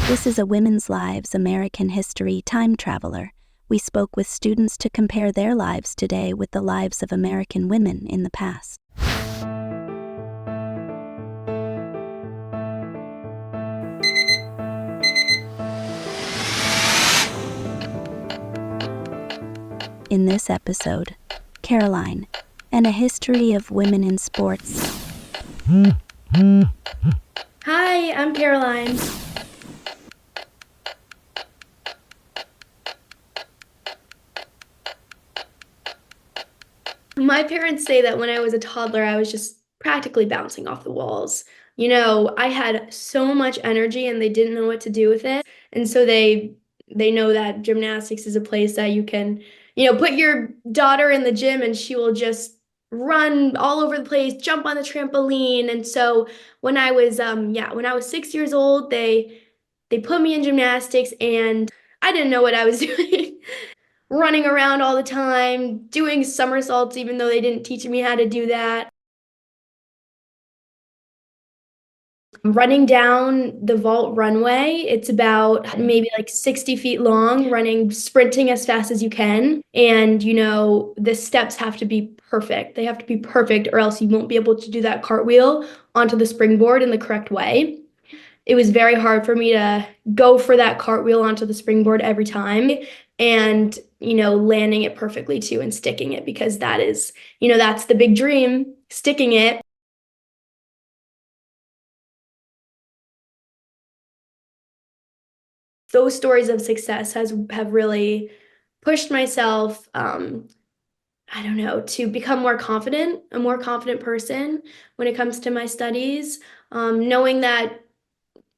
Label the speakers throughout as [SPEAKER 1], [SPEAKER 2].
[SPEAKER 1] This is a Women's Lives American History Time Traveler. We spoke with students to compare their lives today with the lives of American women in the past. In this episode, Caroline, and a history of women in sports.
[SPEAKER 2] Hi, I'm Caroline. My parents say that when I was a toddler, I was just practically bouncing off the walls. I had so much energy and they didn't know what to do with it. And so they know that gymnastics is a place that you can, put your daughter in the gym and she will just run all over the place, jump on the trampoline. And so when I was 6 years old, they put me in gymnastics and I didn't know what I was doing. Running around all the time, doing somersaults even though they didn't teach me how to do that. Running down the vault runway, it's about maybe like 60 feet long, sprinting as fast as you can. And, the steps have to be perfect. They have to be perfect, or else you won't be able to do that cartwheel onto the springboard in the correct way. It was very hard for me to go for that cartwheel onto the springboard every time and, landing it perfectly too and sticking it, because that is, that's the big dream, sticking it. Those stories of success have really pushed myself, I don't know, to become a more confident person when it comes to my studies, knowing that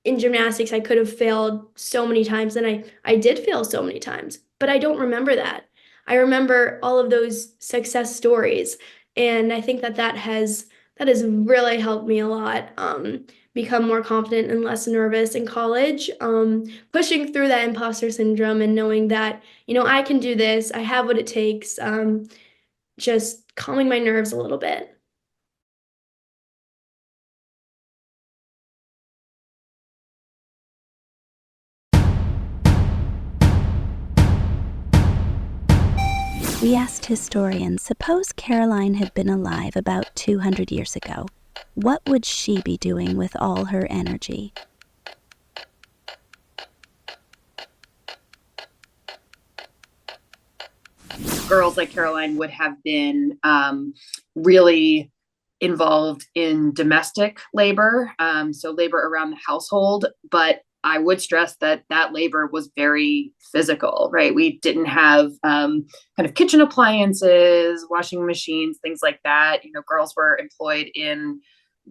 [SPEAKER 2] in gymnastics, I could have failed so many times, and I did fail so many times, but I don't remember that. I remember all of those success stories, and I think that has really helped me a lot, become more confident and less nervous in college, pushing through that imposter syndrome and knowing that, I can do this, I have what it takes, just calming my nerves a little bit.
[SPEAKER 1] We asked historians, suppose Caroline had been alive about 200 years ago. What would she be doing with all her energy?
[SPEAKER 3] Girls like Caroline would have been really involved in domestic labor, so labor around the household. But I would stress that labor was very physical, right? We didn't have kind of kitchen appliances, washing machines, things like that. Girls were employed in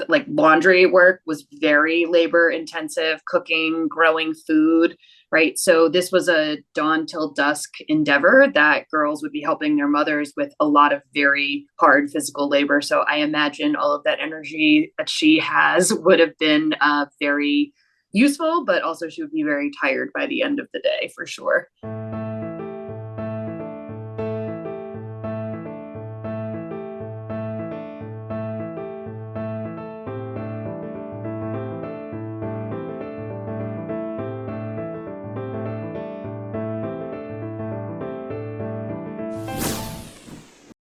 [SPEAKER 3] like laundry work was very labor intensive, cooking, growing food, right? So this was a dawn till dusk endeavor that girls would be helping their mothers with a lot of very hard physical labor. So I imagine all of that energy that she has would have been very useful, but also she would be very tired by the end of the day for sure.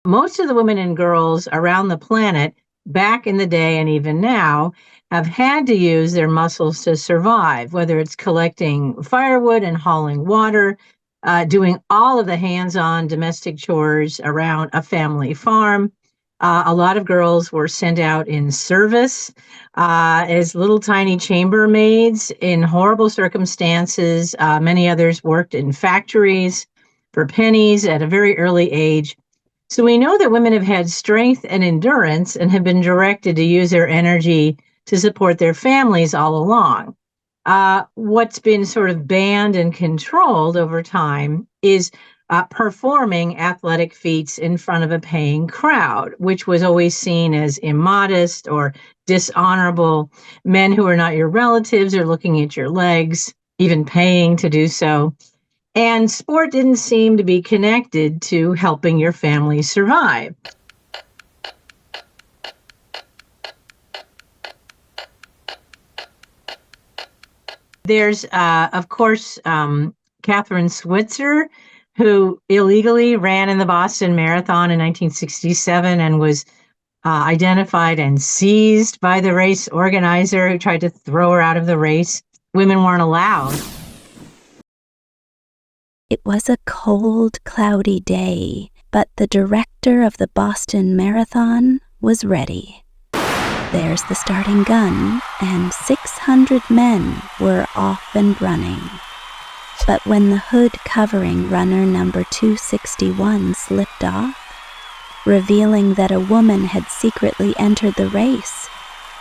[SPEAKER 4] Most of the women and girls around the planet back in the day and even now have had to use their muscles to survive, whether it's collecting firewood and hauling water, doing all of the hands-on domestic chores around a family farm. A lot of girls were sent out in service as little tiny chambermaids in horrible circumstances. Many others worked in factories for pennies at a very early age. So we know that women have had strength and endurance and have been directed to use their energy to support their families all along. What's been sort of banned and controlled over time is performing athletic feats in front of a paying crowd, which was always seen as immodest or dishonorable. Men who are not your relatives are looking at your legs, even paying to do so. And sport didn't seem to be connected to helping your family survive. There's, of course, Catherine Switzer, who illegally ran in the Boston Marathon in 1967 and was identified and seized by the race organizer who tried to throw her out of the race. Women weren't allowed.
[SPEAKER 1] It was a cold, cloudy day, but the director of the Boston Marathon was ready. There's the starting gun, and 600 men were off and running. But when the hood covering runner number 261 slipped off, revealing that a woman had secretly entered the race,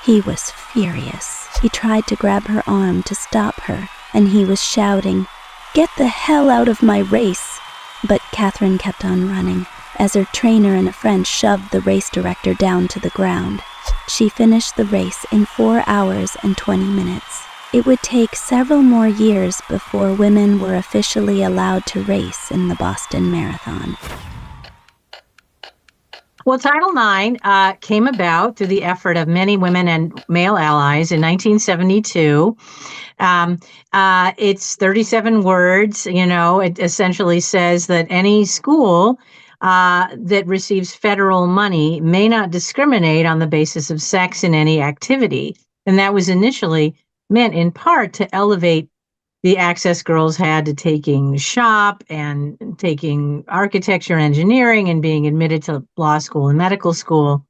[SPEAKER 1] he was furious. He tried to grab her arm to stop her, and he was shouting, "Get the hell out of my race!" But Catherine kept on running, as her trainer and a friend shoved the race director down to the ground. She finished the race in 4 hours and 20 minutes. It would take several more years before women were officially allowed to race in the Boston Marathon.
[SPEAKER 4] Well, Title IX came about through the effort of many women and male allies in 1972. It's 37 words. It essentially says that any school that receives federal money may not discriminate on the basis of sex in any activity. And that was initially meant in part to elevate the access girls had to taking shop and taking architecture and engineering and being admitted to law school and medical school.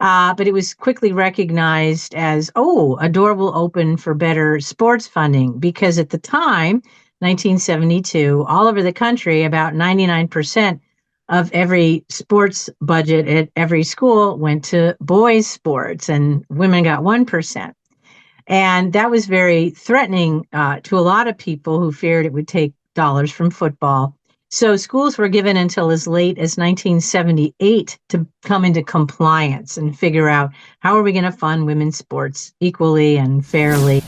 [SPEAKER 4] But it was quickly recognized as, a door will open for better sports funding, because at the time, 1972, all over the country, about 99% of every sports budget at every school went to boys' sports, and women got 1%. And that was very threatening to a lot of people who feared it would take dollars from football. So schools were given until as late as 1978 to come into compliance and figure out, how are we going to fund women's sports equally and fairly?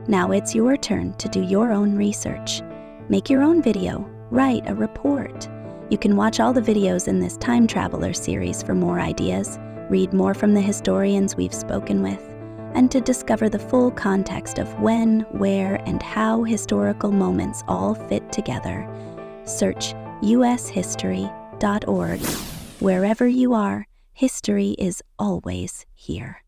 [SPEAKER 1] Now it's your turn to do your own research. Make your own video, write a report. You can watch all the videos in this Time Traveler series for more ideas, read more from the historians we've spoken with, and to discover the full context of when, where, and how historical moments all fit together. Search ushistory.org. Wherever you are, history is always here.